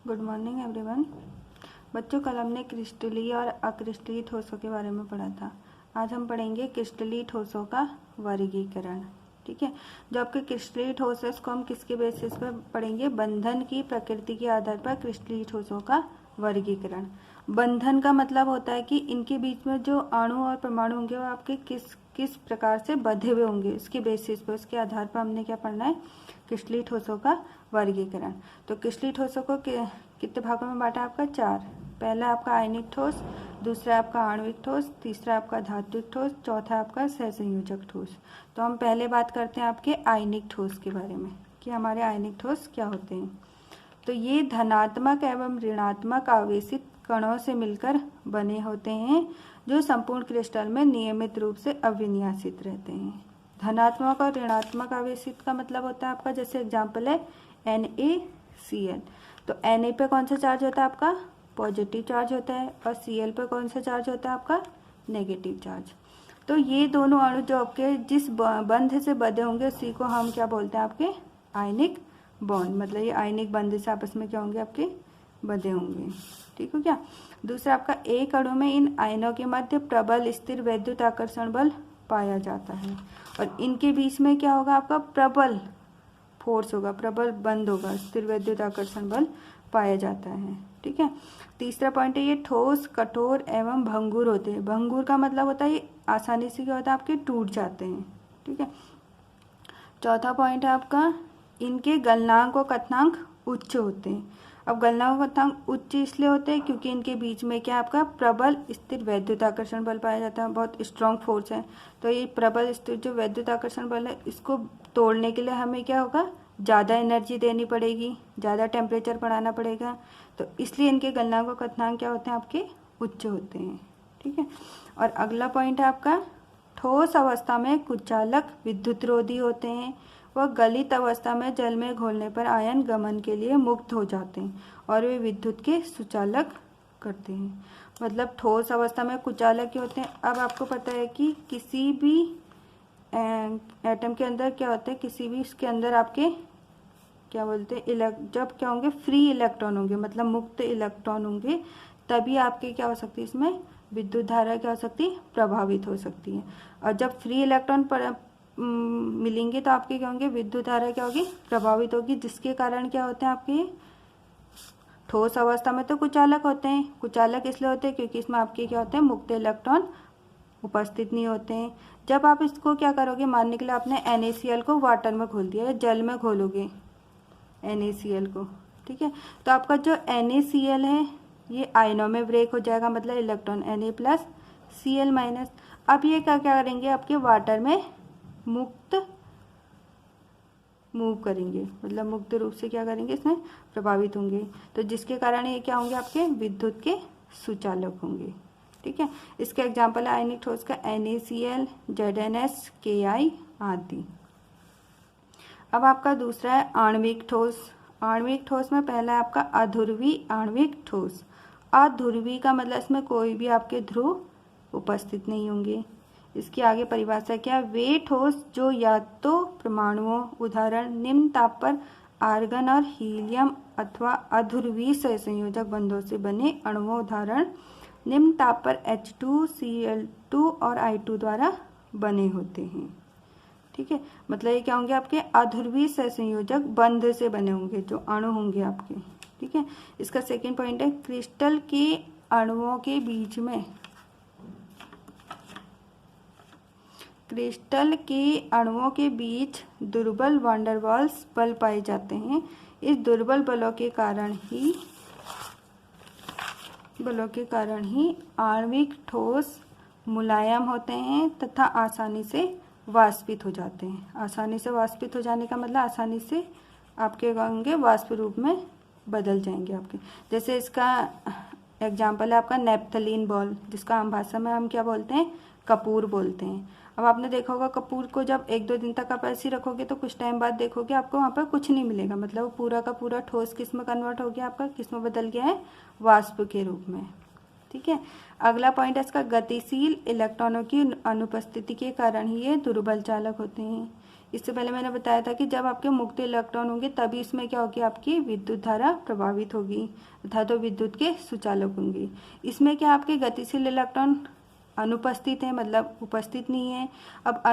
Good morning everyone. बच्चों, कल हमने क्रिस्टलीय और अक्रिस्टलीय ठोसों के बारे में पढ़ा था। आज हम पढ़ेंगे क्रिस्टलीय ठोसों का वर्गीकरण। ठीक है, जो आपके क्रिस्टलीय ठोस है उसको हम किसके बेसिस पर पढ़ेंगे? बंधन की प्रकृति के आधार पर क्रिस्टलीय ठोसों का वर्गीकरण। बंधन का मतलब होता है कि इनके बीच में जो अणु और परमाणु होंगे वो आपके किस किस प्रकार से बंधे हुए होंगे, इसके बेसिस पर, उसके आधार पर हमने क्या पढ़ना है? क्रिस्टलीय ठोसों का वर्गीकरण। तो क्रिस्टलीय ठोसों को कितने भागों में बांटा? आपका 4। पहला आपका आयनिक ठोस, दूसरा आपका आणविक ठोस, तीसरा आपका धात्विक ठोस, चौथा आपका सहसंयोजक ठोस। तो हम पहले बात करते हैं आपके आयनिक ठोस के बारे में कि हमारे आयनिक ठोस क्या होते हैं। तो ये धनात्मक एवं ऋणात्मक आवेशित कणों से मिलकर बने होते हैं जो संपूर्ण क्रिस्टल में नियमित रूप से अविन्यासित रहते हैं। धनात्मक और ऋणात्मक आवेशित का मतलब होता है आपका, जैसे एग्जाम्पल है NaCl। तो Na पे कौन सा चार्ज होता है? आपका पॉजिटिव चार्ज होता है, और Cl पे कौन सा चार्ज होता है? आपका नेगेटिव चार्ज। तो ये दोनों अणु जो आपके जिस बंध से बंधे होंगे उसी को हम क्या बोलते हैं? आपके आयनिक बॉन्ड। मतलब ये आयनिक बंध से आपस में क्या होंगे? आपके बंधे होंगे। ठीक हो क्या? दूसरा आपका एक अणु में इन आयनों के मध्य प्रबल स्थिर वैद्युत आकर्षण बल पाया जाता है, और इनके बीच में क्या होगा? आपका प्रबल फोर्स होगा, प्रबल बंध होगा, स्थिर वैद्युत आकर्षण बल पाया जाता है। ठीक है। तीसरा पॉइंट है ये ठोस, कठोर एवं भंगुर होते हैं। भंगुर का मतलब होता है ये आसानी से क्या होता है? आपके टूट जाते हैं। ठीक है। चौथा पॉइंट है आपका इनके गलनांक और कथनांक उच्च होते हैं। अब गलनांक और कथनांक उच्च इसलिए होते हैं क्योंकि इनके बीच में क्या आपका प्रबल स्थिर वैद्युत आकर्षण बल पाया जाता है, बहुत स्ट्रॉन्ग फोर्स है। तो ये प्रबल स्थिर जो वैद्युत आकर्षण बल है इसको तोड़ने के लिए हमें क्या होगा? ज़्यादा एनर्जी देनी पड़ेगी, ज़्यादा टेम्परेचर बढ़ाना पड़ेगा। तो इसलिए इनके गलनांक और कथनांक क्या होते हैं? आपके उच्च होते हैं। ठीक है। और अगला पॉइंट है आपका ठोस अवस्था में कुचालक विद्युतरोधी होते हैं। वह गलित अवस्था में जल में घोलने पर आयन गमन के लिए मुक्त हो जाते हैं और वे विद्युत के सुचालक करते हैं। मतलब ठोस अवस्था में कुचालक होते हैं। अब आपको पता है कि किसी भी एटम के अंदर क्या होता है? किसी भी इसके अंदर आपके क्या बोलते हैं? जब क्या होंगे? फ्री इलेक्ट्रॉन होंगे, मतलब मुक्त इलेक्ट्रॉन होंगे, तभी आपके क्या हो सकती है? इसमें विद्युत धारा क्या हो सकती है? प्रभावित हो सकती है। और जब फ्री इलेक्ट्रॉन मिलेंगे तो आपके क्या होंगे? विद्युत धारा क्या होगी? प्रभावित होगी, जिसके कारण क्या होते हैं आपके? ठोस अवस्था में तो कुचालक होते हैं। कुचालक इसलिए होते हैं क्योंकि इसमें आपके क्या होते हैं? मुक्त इलेक्ट्रॉन उपस्थित नहीं होते हैं। जब आप इसको क्या करोगे? मानने के लिए आपने NaCl को वाटर में घोल दिया या जल में घोलोगे NaCl को। ठीक है। तो आपका जो NaCl है ये आयनों में ब्रेक हो जाएगा, मतलब इलेक्ट्रॉन Na+Cl-। अब ये क्या करेंगे? आपके वाटर में मुक्त मूव करेंगे, मतलब मुक्त रूप से क्या करेंगे? इसमें प्रभावित होंगे। तो जिसके कारण ये क्या होंगे? आपके विद्युत के सुचालक होंगे। ठीक है। इसका एग्जाम्पल है आयनिक ठोस का NaCl, ZnS, Ki आदि। अब आपका दूसरा है आणविक ठोस। आणविक ठोस में पहला है आपका अध्रुवी आणविक ठोस। अध्रुवी का मतलब इसमें कोई भी आपके ध्रुव उपस्थित नहीं होंगे। इसकी आगे परिभाषा क्या? वे ठोस जो या तो परमाणुओं, उदाहरण निम्न ताप पर आर्गन और हीलियम, अथवा अध्रुवीय सहसंयोजक बंधों से बने अणुओं, उदाहरण निम्न ताप पर H2, Cl2 और I2 द्वारा बने होते हैं। ठीक है। मतलब ये क्या होंगे? आपके अध्रुवीय सहसंयोजक बंध से बने होंगे जो अणु होंगे आपके। ठीक है। इसका सेकेंड पॉइंट है क्रिस्टल के अणुओं के बीच में, क्रिस्टल के अणुओं के बीच दुर्बल वान डेर वाल्स बल पाए जाते हैं। इस दुर्बल बलों के कारण ही आणविक ठोस मुलायम होते हैं तथा आसानी से वाष्पित हो जाते हैं। आसानी से वाष्पित हो जाने का मतलब आसानी से आपके होंगे वाष्प रूप में बदल जाएंगे आपके। जैसे इसका एग्जाम्पल है आपका नेप्थलीन बॉल, जिसका आम भाषा में हम क्या बोलते हैं? कपूर बोलते हैं। अब आपने देखा होगा कपूर को जब 1-2 दिन तक आप ऐसे ही रखोगे तो कुछ टाइम बाद देखोगे आपको वहाँ पर कुछ नहीं मिलेगा, मतलब वो पूरा का पूरा ठोस किस में कन्वर्ट हो गया? आपका किस में बदल गया है? वाष्प के रूप में। ठीक है। अगला पॉइंट है इसका गतिशील इलेक्ट्रॉनों की अनुपस्थिति के कारण ही ये दुर्बल चालक होते हैं। इससे पहले मैंने बताया था कि जब आपके मुक्त इलेक्ट्रॉन होंगे तभी इसमें क्या होगी, आपकी विद्युत धारा प्रभावित होगी तथा तो विद्युत के सुचालक होंगे। इसमें क्या आपके गतिशील इलेक्ट्रॉन अनुपस्थित है, मतलब उपस्थित नहीं है। अब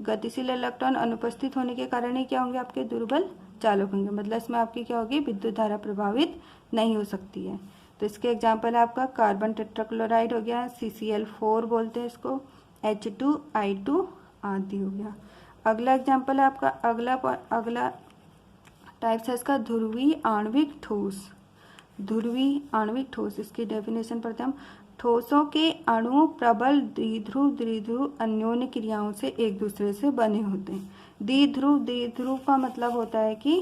गतिशील इलेक्ट्रॉन अनुपस्थित होने के कारण ही क्या होंगे, आपके दुर्बल चालक होंगे, मतलब इसमें आपकी क्या होगी, विद्युत धारा प्रभावित नहीं हो सकती है। तो इसके एग्जाम्पल है आपका कार्बन टेट्राक्लोराइड हो गया, CCl4 बोलते हैं इसको, H2I2 आदि हो गया। अगला एग्जाम्पल है आपका, अगला टाइप्स है इसका ध्रुवीय आणविक ठोस। ध्रुवीय आणविक ठोस, इसकी डेफिनेशन पढ़ते हैं हम। ठोसों के अणु प्रबल द्विध्रुव अन्योन्य क्रियाओं से एक दूसरे से बने होते हैं। द्विध्रुव का मतलब होता है कि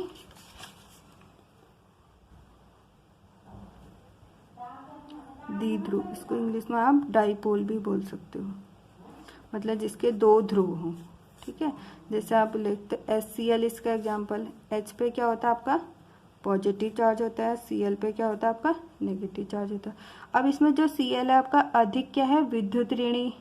द्विध्रुव, इसको इंग्लिश में आप डाइपोल भी बोल सकते हो, मतलब जिसके दो ध्रुव हों, ठीक है। जैसे आप लिखते HCl, इसका एग्जाम्पल, H पे क्या होता है आपका पॉजिटिव चार्ज होता है, Cl पे क्या होता है आपका नेगेटिव चार्ज होता है। अब इसमें जो Cl है आपका अधिक क्या है, विद्युत ऋणी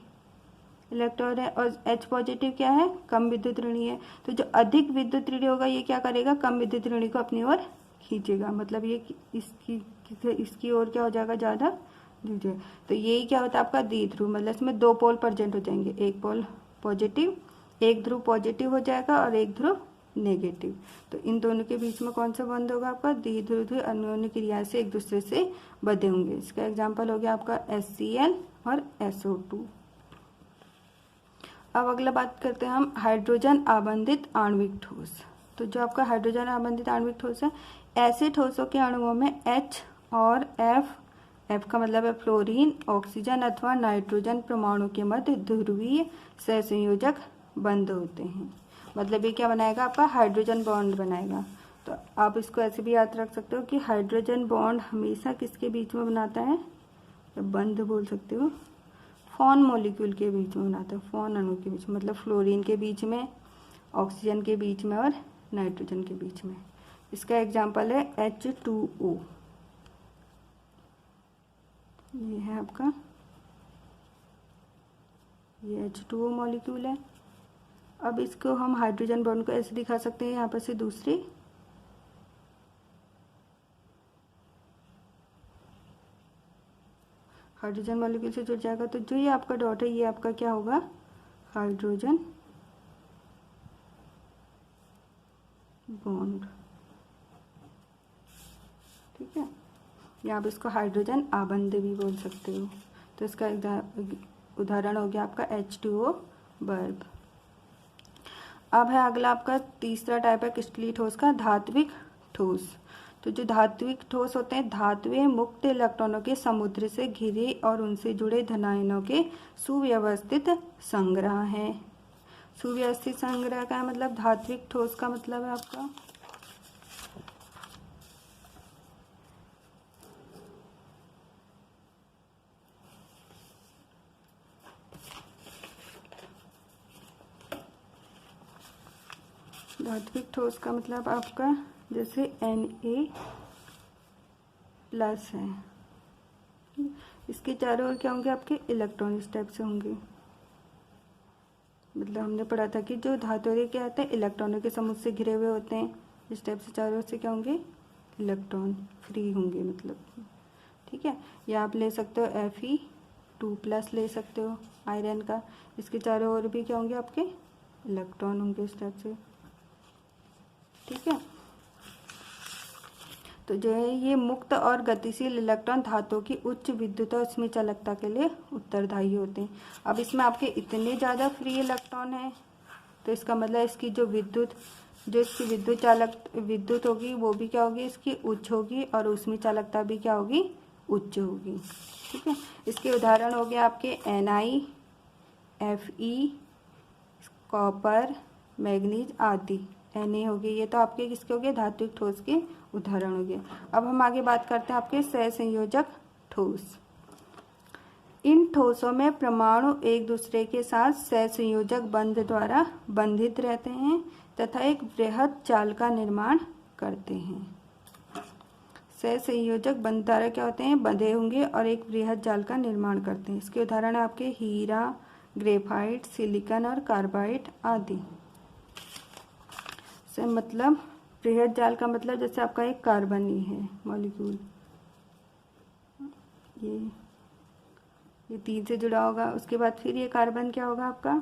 इलेक्ट्रॉन है, और H पॉजिटिव क्या है, कम विद्युत ऋणी है। तो जो अधिक विद्युत ऋणी होगा ये क्या करेगा, कम विद्युत ऋणी को अपनी ओर खींचेगा, मतलब ये इसकी ओर क्या हो जाएगा, ज़्यादा दीजिए। तो यही क्या होता है आपका द्विध्रुव, मतलब इसमें दो पोल प्रेजेंट हो जाएंगे, एक पोल पॉजिटिव, एक ध्रुव पॉजिटिव हो जाएगा और एक ध्रुव नेगेटिव। तो इन दोनों के बीच में कौन सा बंध होगा, आपका द्विध्रुव अन्योन्य क्रिया से एक दूसरे से बंधे होंगे। इसका एग्जाम्पल हो गया आपका HCl और SO2। अब अगला बात करते हैं हम हाइड्रोजन आबंधित आणविक ठोस। तो जो आपका हाइड्रोजन आबंधित आणविक ठोस है, ऐसे ठोसों के अणुओं में H और F का मतलब है फ्लोरीन, ऑक्सीजन अथवा नाइट्रोजन परमाणु के मध्य ध्रुवीय सहसंयोजक बंध होते हैं। मतलब ये क्या बनाएगा, आपका हाइड्रोजन बॉन्ड बनाएगा। तो आप इसको ऐसे भी याद रख सकते हो कि हाइड्रोजन बॉन्ड हमेशा किसके बीच में बनाता है, बंध बोल सकते हो, फॉन मॉलिक्यूल के बीच में बनाता है, फॉन अणु के बीच में, मतलब फ्लोरीन के बीच में, ऑक्सीजन के बीच में और नाइट्रोजन के बीच में। इसका एग्जाम्पल है H2O, ये है आपका, ये H2O मॉलिक्यूल है। अब इसको हम हाइड्रोजन बॉन्ड को ऐसे दिखा सकते हैं, यहाँ पर से दूसरी हाइड्रोजन मॉलिक्यूल से जुड़ जाएगा, तो जो ये आपका डॉट है ये आपका क्या होगा, हाइड्रोजन बॉन्ड, ठीक है। या आप इसको हाइड्रोजन आबंध भी बोल सकते हो। तो इसका उदाहरण हो गया आपका H2O बल्ब। अब है अगला आपका तीसरा टाइप है क्रिस्टलीय ठोस का, धात्विक ठोस। तो जो धात्विक ठोस होते हैं, धातुएं मुक्त इलेक्ट्रॉनों के समुद्र से घिरे और उनसे जुड़े धनायनों के सुव्यवस्थित संग्रह है। सुव्यवस्थित संग्रह का मतलब धात्विक ठोस का मतलब है आपका धात्विक ठोस का मतलब आपका जैसे Na प्लस है, इसके चारों ओर क्या होंगे, आपके इलेक्ट्रॉन इस टाइप से होंगे। मतलब हमने पढ़ा था कि जो धातु क्या होता है, इलेक्ट्रॉनों के समूह से घिरे हुए होते हैं, इस टाइप से चारों ओर से क्या होंगे, इलेक्ट्रॉन फ्री होंगे, मतलब, ठीक है। या आप ले सकते हो Fe2+ ले सकते हो आयरन का, इसके चारों ओर भी क्या होंगे, आपके इलेक्ट्रॉन होंगे इस टाइप से, ठीक है। तो जो है ये मुक्त और गतिशील इलेक्ट्रॉन धातु की उच्च विद्युत और उसमें चालकता के लिए उत्तरदायी होते हैं। अब इसमें आपके इतने ज़्यादा फ्री इलेक्ट्रॉन हैं, तो इसका मतलब इसकी जो इसकी विद्युत होगी वो भी क्या होगी, इसकी उच्च होगी, और उसमें चालकता भी क्या होगी, उच्च होगी, ठीक है। इसके उदाहरण हो गए आपके Ni, Fe, कॉपर, मैग्नीज आदि। Na हो गए, ये तो आपके किसके हो गए, धात्विक ठोस के उदाहरण हो गए। अब हम आगे बात करते हैं आपके सहसंयोजक ठोस। इन ठोसों में परमाणु एक दूसरे के साथ सहसंयोजक बंध द्वारा बंधित रहते हैं तथा एक बृहद जाल का निर्माण करते हैं। सहसंयोजक बंध द्वारा क्या होते हैं, बंधे होंगे और एक बृहद जाल का निर्माण करते हैं। इसके उदाहरण है आपके हीरा, ग्रेफाइट, सिलिकॉन और कार्बाइड आदि। से मतलब बृहद जाल का मतलब जैसे आपका एक कार्बन ही है मॉलिक्यूल, ये 3 से जुड़ा होगा। उसके बाद फिर ये कार्बन क्या होगा आपका,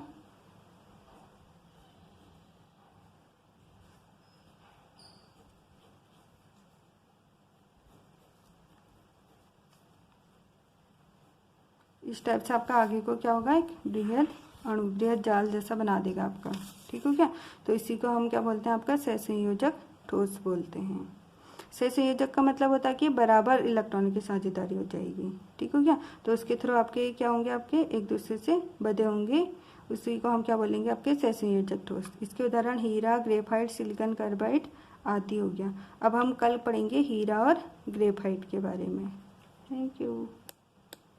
इस टाइप से आपका आगे को क्या होगा, एक बृहद अणु, बृहद जाल जैसा बना देगा आपका। ठीक हो क्या। तो इसी को हम क्या बोलते हैं, आपका सहसंयोजक ठोस बोलते हैं। सहसंयोजक का मतलब होता है कि बराबर इलेक्ट्रॉनों की साझेदारी हो जाएगी। ठीक हो क्या। तो उसके थ्रू आपके क्या होंगे, आपके एक दूसरे से बंधे होंगे, उसी को हम क्या बोलेंगे, आपके सहसंयोजक ठोस। इसके उदाहरण हीरा, ग्रेफाइट, सिलिकॉन कार्बाइड आदि हो गया। अब हम कल पढ़ेंगे हीरा और ग्रेफाइट के बारे में। Thank you.